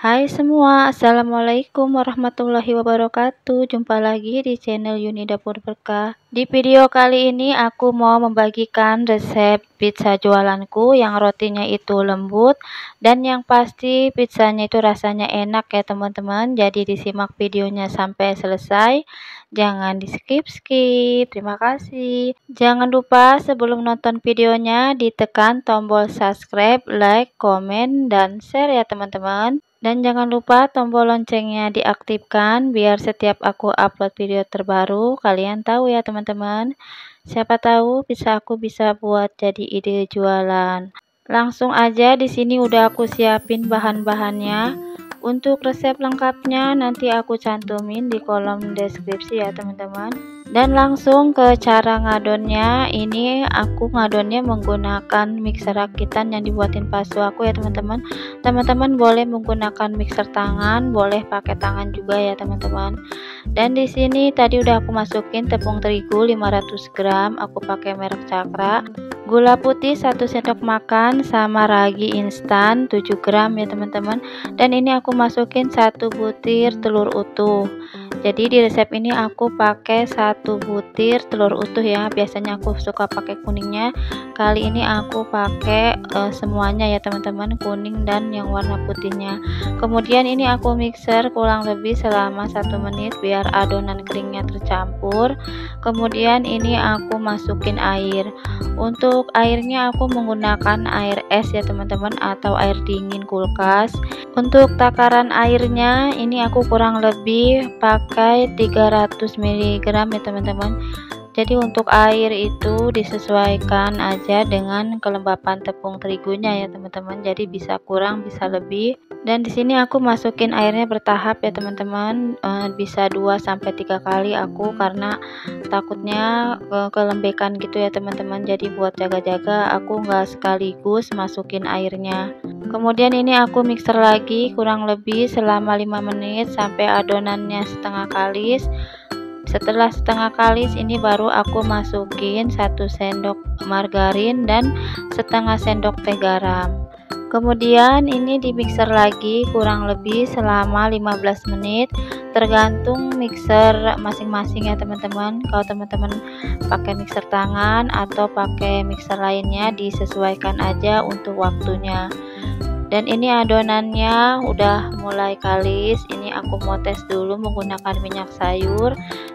Hai semua, Assalamualaikum warahmatullahi wabarakatuh. Jumpa lagi di channel Yuni Dapur Berkah. Di video kali ini aku mau membagikan resep pizza jualanku yang rotinya itu lembut dan yang pasti pizzanya itu rasanya enak ya teman-teman. Jadi disimak videonya sampai selesai. Jangan di skip-skip. Terima kasih. Jangan lupa sebelum nonton videonya ditekan tombol subscribe, like, komen, dan share ya teman-teman. Dan jangan lupa tombol loncengnya diaktifkan biar setiap aku upload video terbaru kalian tahu ya teman-teman. Siapa tahu bisa aku bisa buat jadi ide jualan. Langsung aja di sini udah aku siapin bahan-bahannya. Untuk resep lengkapnya nanti aku cantumin di kolom deskripsi ya teman-teman. Dan langsung ke cara ngadonnya. Ini aku ngadonnya menggunakan mixer rakitan yang dibuatin pasu aku ya teman-teman. Teman-teman boleh menggunakan mixer tangan, boleh pakai tangan juga ya teman-teman. Dan di sini tadi udah aku masukin tepung terigu 500 gram, aku pakai merek Cakra. Gula putih 1 sendok makan sama ragi instan 7 gram ya teman-teman. Dan ini aku masukin 1 butir telur utuh. Jadi di resep ini aku pakai 1 butir telur utuh ya. Biasanya aku suka pakai kuningnya. Kali ini aku pakai semuanya ya teman-teman, kuning dan yang warna putihnya. Kemudian ini aku mixer kurang lebih selama 1 menit biar adonan keringnya tercampur. Kemudian ini aku masukin air. Untuk airnya aku menggunakan air es ya teman-teman atau air dingin kulkas. Untuk takaran airnya ini aku kurang lebih pakai 300 mg ya teman-teman. Jadi untuk air itu disesuaikan aja dengan kelembapan tepung terigunya ya teman-teman. Jadi bisa kurang bisa lebih. Dan di sini aku masukin airnya bertahap ya teman-teman. Bisa 2 sampai 3 kali aku karena takutnya kelembekan gitu ya teman-teman. Jadi buat jaga-jaga aku nggak sekaligus masukin airnya. Kemudian ini aku mixer lagi kurang lebih selama 5 menit sampai adonannya setengah kalis. Setelah setengah kalis ini baru aku masukin 1 sendok margarin dan setengah sendok teh garam. Kemudian ini di mixer lagi kurang lebih selama 15 menit, tergantung mixer masing-masing ya teman-teman. Kalau teman-teman pakai mixer tangan atau pakai mixer lainnya disesuaikan aja untuk waktunya. Dan ini adonannya udah mulai kalis. Ini aku mau tes dulu menggunakan minyak sayur.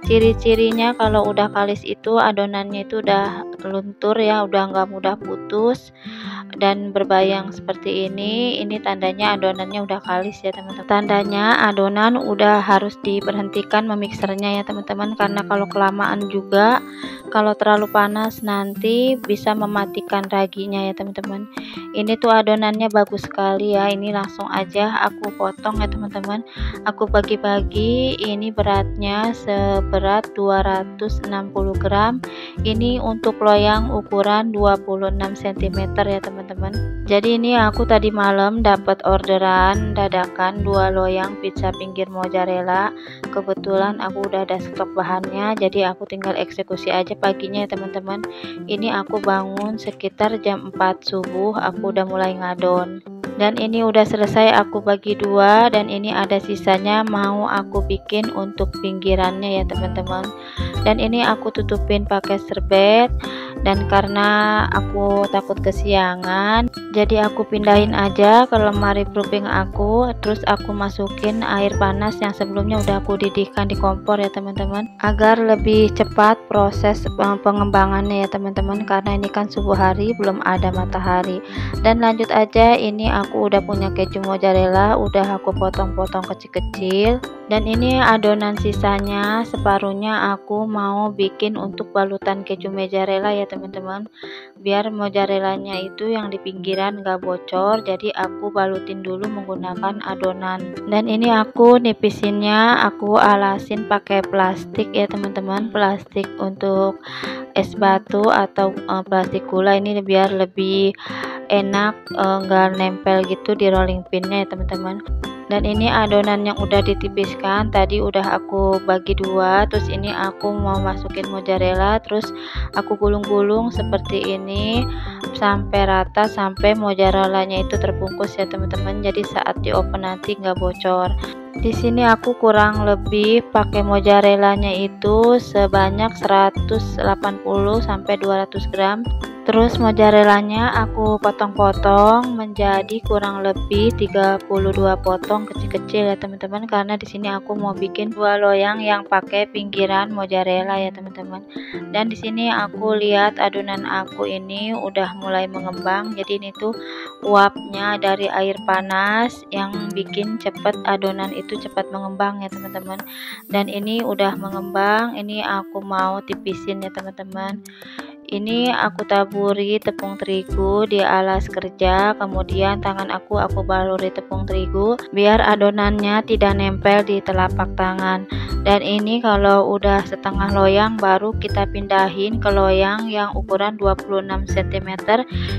Ciri-cirinya kalau udah kalis itu adonannya itu udah luntur ya, udah nggak mudah putus dan berbayang seperti ini. Ini tandanya adonannya udah kalis ya teman-teman. Tandanya adonan udah harus diberhentikan memixernya ya teman-teman, karena kalau kelamaan juga, kalau terlalu panas nanti bisa mematikan raginya ya teman-teman. Ini tuh adonannya bagus sekali ya. Ini langsung aja aku potong ya teman-teman. Aku bagi-bagi. Ini beratnya seberat 260 gram. Ini untuk loyang ukuran 26 cm ya teman-teman. Jadi ini aku tadi malam dapat orderan dadakan 2 loyang pizza pinggir mozzarella. Kebetulan aku udah ada stok bahannya, jadi aku tinggal eksekusi aja paginya ya teman-teman. Ini aku bangun sekitar jam 4 subuh, aku udah mulai ngadon. Dan ini udah selesai aku bagi 2, dan ini ada sisanya mau aku bikin untuk pinggirannya ya teman-teman. Dan ini aku tutupin pakai serbet, dan karena aku takut kesiangan jadi aku pindahin aja ke lemari proofing aku. Terus aku masukin air panas yang sebelumnya udah aku didihkan di kompor ya teman-teman, agar lebih cepat proses pengembangannya ya teman-teman, karena ini kan subuh hari belum ada matahari. Dan lanjut aja, ini aku udah punya keju mozzarella, udah aku potong-potong kecil-kecil. Dan ini adonan sisanya separuhnya aku mau bikin untuk balutan keju mozzarella ya teman-teman, biar mozzarellanya itu yang di pinggiran gak bocor. Jadi aku balutin dulu menggunakan adonan. Dan ini aku nipisinnya aku alasin pakai plastik ya teman-teman, plastik untuk es batu atau plastik gula. Ini biar lebih enak, nggak nempel gitu di rolling pinnya ya teman-teman. Dan ini adonan yang udah ditipiskan tadi udah aku bagi 2. Terus ini aku mau masukin mozzarella, terus aku gulung-gulung seperti ini. sampai rata, sampai mozzarellanya itu terbungkus ya teman-teman. Jadi saat di open nanti nggak bocor. Di sini aku kurang lebih pakai mozzarellanya itu sebanyak 180 sampai 200 gram. Terus mozzarellanya aku potong-potong menjadi kurang lebih 32 potong kecil-kecil ya teman-teman, karena di sini aku mau bikin 2 loyang yang pakai pinggiran mozzarella ya teman-teman. Dan di sini aku lihat adonan aku ini udah mulai mengembang. Jadi ini tuh uapnya dari air panas yang bikin cepet adonan itu cepat mengembang ya teman-teman. Dan ini udah mengembang, ini aku mau tipisin ya teman-teman. Ini aku taburi tepung terigu di alas kerja, kemudian tangan aku baluri tepung terigu biar adonannya tidak nempel di telapak tangan. Dan ini kalau udah setengah loyang baru kita pindahin ke loyang yang ukuran 26 cm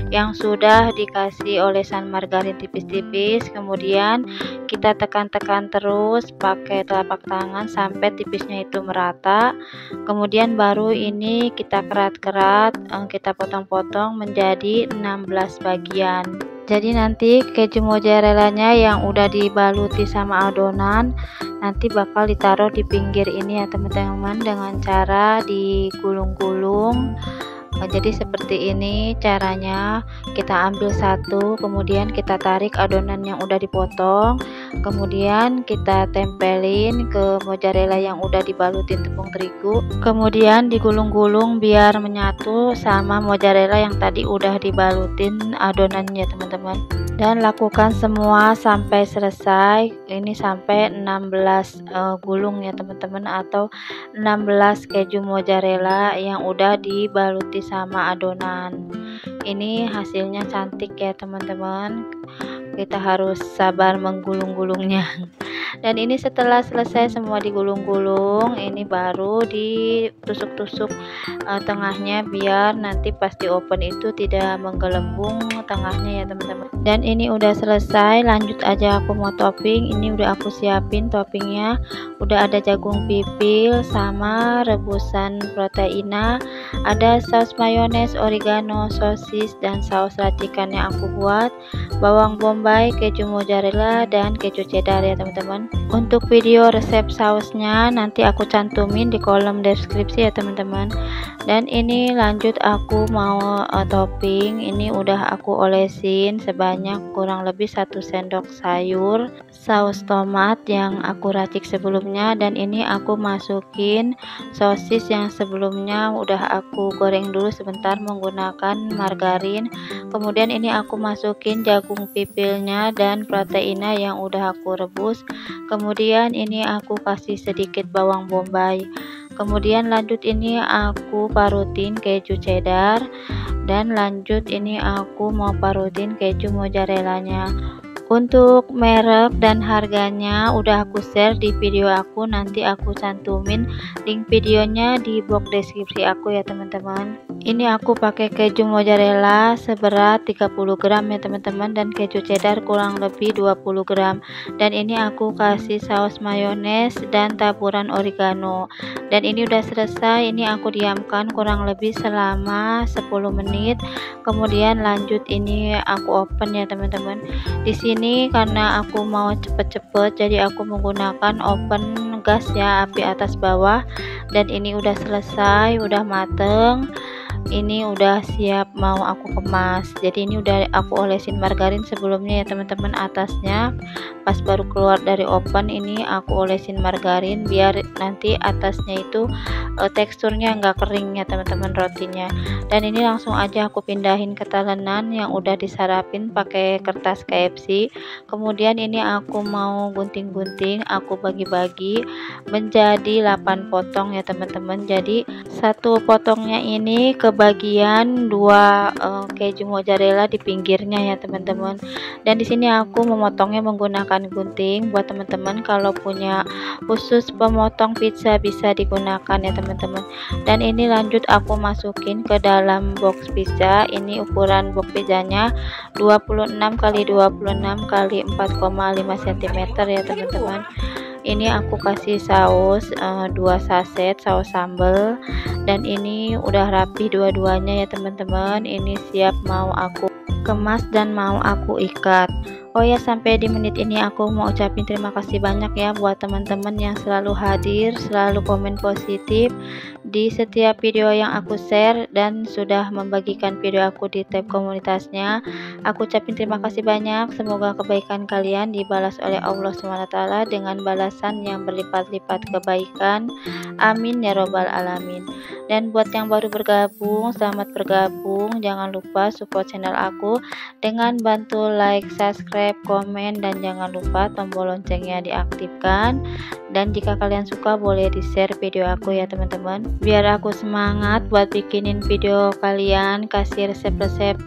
yang sudah dikasih olesan margarin tipis-tipis. Kemudian kita tekan-tekan terus pakai telapak tangan sampai tipisnya itu merata. Kemudian baru ini kita kerat-kerat, kita potong-potong menjadi 16 bagian. Jadi nanti keju mozzarellanya yang udah dibaluti sama adonan nanti bakal ditaruh di pinggir ini ya teman-teman, dengan cara digulung-gulung. Jadi seperti ini caranya, kita ambil satu, kemudian kita tarik adonan yang udah dipotong, kemudian kita tempelin ke mozzarella yang udah dibalutin tepung terigu, kemudian digulung-gulung biar menyatu sama mozzarella yang tadi udah dibalutin adonannya teman-teman. Dan lakukan semua sampai selesai, ini sampai 16 gulung ya teman-teman, atau 16 keju mozzarella yang udah dibaluti sama adonan. Ini hasilnya cantik ya teman-teman, kita harus sabar menggulung-gulungnya. Dan ini setelah selesai semua digulung-gulung, ini baru ditusuk-tusuk tengahnya biar nanti pas di open itu tidak menggelembung tengahnya ya teman-teman. Dan ini udah selesai, lanjut aja aku mau topping. Ini udah aku siapin toppingnya, udah ada jagung pipil sama rebusan proteina, ada saus mayones, oregano, sosis, dan saus racikan yang aku buat, bawang bombay, keju mozzarella, dan keju cheddar ya teman-teman. Untuk video resep sausnya nanti aku cantumin di kolom deskripsi ya teman-teman. Dan ini lanjut aku mau topping. Ini udah aku olesin sebanyak kurang lebih 1 sendok sayur saus tomat yang aku racik sebelumnya. Dan ini aku masukin sosis yang sebelumnya udah aku goreng dulu sebentar menggunakan margarin. Kemudian ini aku masukin jagung pipilnya dan proteina yang udah aku rebus. Kemudian ini aku kasih sedikit bawang bombay. Kemudian lanjut ini aku parutin keju cheddar, dan lanjut ini aku mau parutin keju mozzarellanya. Untuk merek dan harganya udah aku share di video aku, nanti aku cantumin link videonya di box deskripsi aku ya teman-teman. Ini aku pakai keju mozzarella seberat 30 gram ya teman-teman, dan keju cheddar kurang lebih 20 gram. Dan ini aku kasih saus mayones dan taburan oregano. Dan ini udah selesai, ini aku diamkan kurang lebih selama 10 menit. Kemudian lanjut ini aku open ya teman-teman. Di sini karena aku mau cepet-cepet, jadi aku menggunakan oven gas ya, api atas bawah. Dan ini udah selesai, udah mateng. Ini udah siap mau aku kemas. Jadi ini udah aku olesin margarin sebelumnya ya teman-teman atasnya. Pas baru keluar dari oven ini aku olesin margarin biar nanti atasnya itu teksturnya nggak kering ya teman-teman rotinya. Dan ini langsung aja aku pindahin ke talenan yang udah disarapin pakai kertas KFC. Kemudian ini aku mau gunting-gunting, aku bagi-bagi menjadi 8 potong ya teman-teman. Jadi satu potongnya ini ke bagian 2 keju mozzarella di pinggirnya ya teman-teman. Dan di sini aku memotongnya menggunakan gunting. Buat teman-teman kalau punya khusus pemotong pizza bisa digunakan ya teman-teman. Dan ini lanjut aku masukin ke dalam box pizza. Ini ukuran box pizzanya 26 x 26 x 4,5 cm ya teman-teman. Ini aku kasih saus 2 saset saus sambal, dan ini udah rapi dua-duanya ya teman-teman. Ini siap mau aku kemas dan mau aku ikat. Oh ya, sampai di menit ini aku mau ucapin terima kasih banyak ya buat teman-teman yang selalu hadir, selalu komen positif di setiap video yang aku share, dan sudah membagikan video aku di tab komunitasnya. Aku ucapin terima kasih banyak. Semoga kebaikan kalian dibalas oleh Allah SWT dengan balasan yang berlipat-lipat kebaikan. Amin ya robbal alamin. Dan buat yang baru bergabung, selamat bergabung. Jangan lupa support channel aku dengan bantu like, subscribe, komen, dan jangan lupa tombol loncengnya diaktifkan. Dan jika kalian suka boleh di share video aku ya teman-teman, biar aku semangat buat bikinin video kalian, kasih resep-resep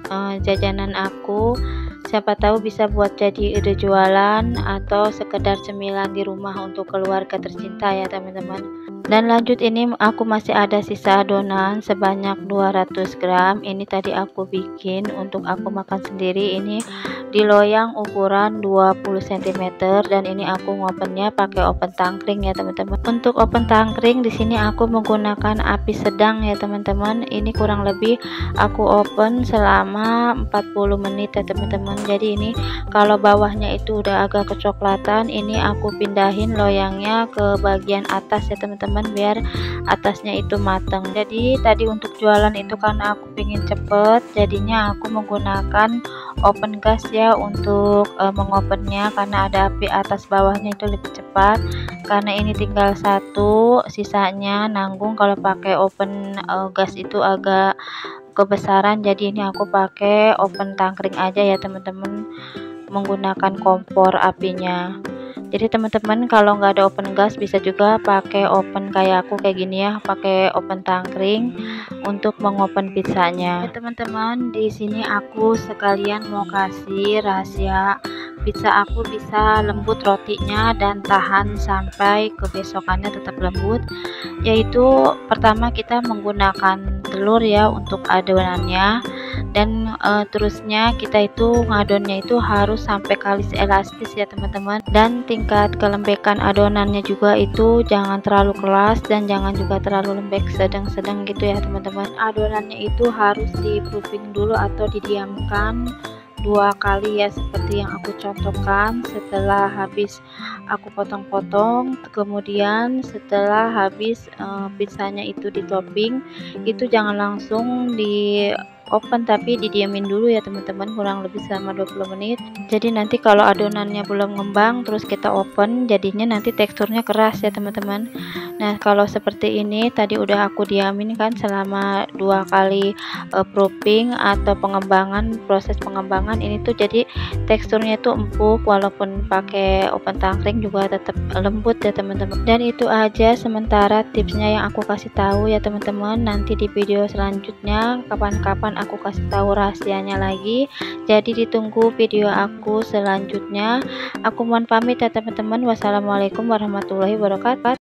jajanan aku. Siapa tahu bisa buat jadi ide jualan atau sekedar cemilan di rumah untuk keluarga tercinta ya teman-teman. Dan lanjut, ini aku masih ada sisa adonan sebanyak 200 gram. Ini tadi aku bikin untuk aku makan sendiri. Ini di loyang ukuran 20 cm, dan ini aku ngopennya pakai oven tangkring ya teman-teman. Untuk oven tangkring di sini aku menggunakan api sedang ya teman-teman. Ini kurang lebih aku oven selama 40 menit ya teman-teman. Jadi ini kalau bawahnya itu udah agak kecoklatan, ini aku pindahin loyangnya ke bagian atas ya teman-teman, biar atasnya itu matang. Jadi tadi untuk jualan itu karena aku pengen cepet, jadinya aku menggunakan oven gas ya untuk mengopennya, karena ada api atas bawahnya itu lebih cepat. Karena ini tinggal satu, sisanya nanggung. Kalau pakai oven gas itu agak kebesaran, jadi ini aku pakai oven tangkring aja ya teman-teman, menggunakan kompor apinya. Jadi teman-teman kalau nggak ada oven gas bisa juga pakai oven kayak aku kayak gini ya, pakai oven tangkring untuk mengopen pizzanya. Teman-teman, di sini aku sekalian mau kasih rahasia pizza aku bisa lembut rotinya dan tahan sampai kebesokannya tetap lembut. Yaitu pertama kita menggunakan telur ya untuk adonannya, dan terusnya kita itu ngadonnya itu harus sampai kalis elastis ya teman-teman. Dan tingkat kelembekan adonannya juga itu jangan terlalu keras dan jangan juga terlalu lembek, sedang-sedang gitu ya teman-teman. Adonannya itu harus di proofing dulu atau didiamkan 2 kali ya, seperti yang aku contohkan. Setelah habis aku potong-potong, kemudian setelah habis pizzanya itu di topping, itu jangan langsung di oven tapi didiamin dulu ya teman-teman, kurang lebih selama 20 menit. Jadi nanti kalau adonannya belum ngembang terus kita oven, jadinya nanti teksturnya keras ya teman-teman. Nah kalau seperti ini tadi udah aku diamin kan selama 2 kali proofing atau pengembangan, proses pengembangan, ini tuh jadi teksturnya tuh empuk, walaupun pakai oven tangkring juga tetap lembut ya teman-teman. Dan itu aja sementara tipsnya yang aku kasih tahu ya teman-teman. Nanti di video selanjutnya kapan-kapan aku kasih tahu rahasianya lagi. Jadi ditunggu video aku selanjutnya. Aku mohon pamit ya teman-teman. Wassalamualaikum warahmatullahi wabarakatuh.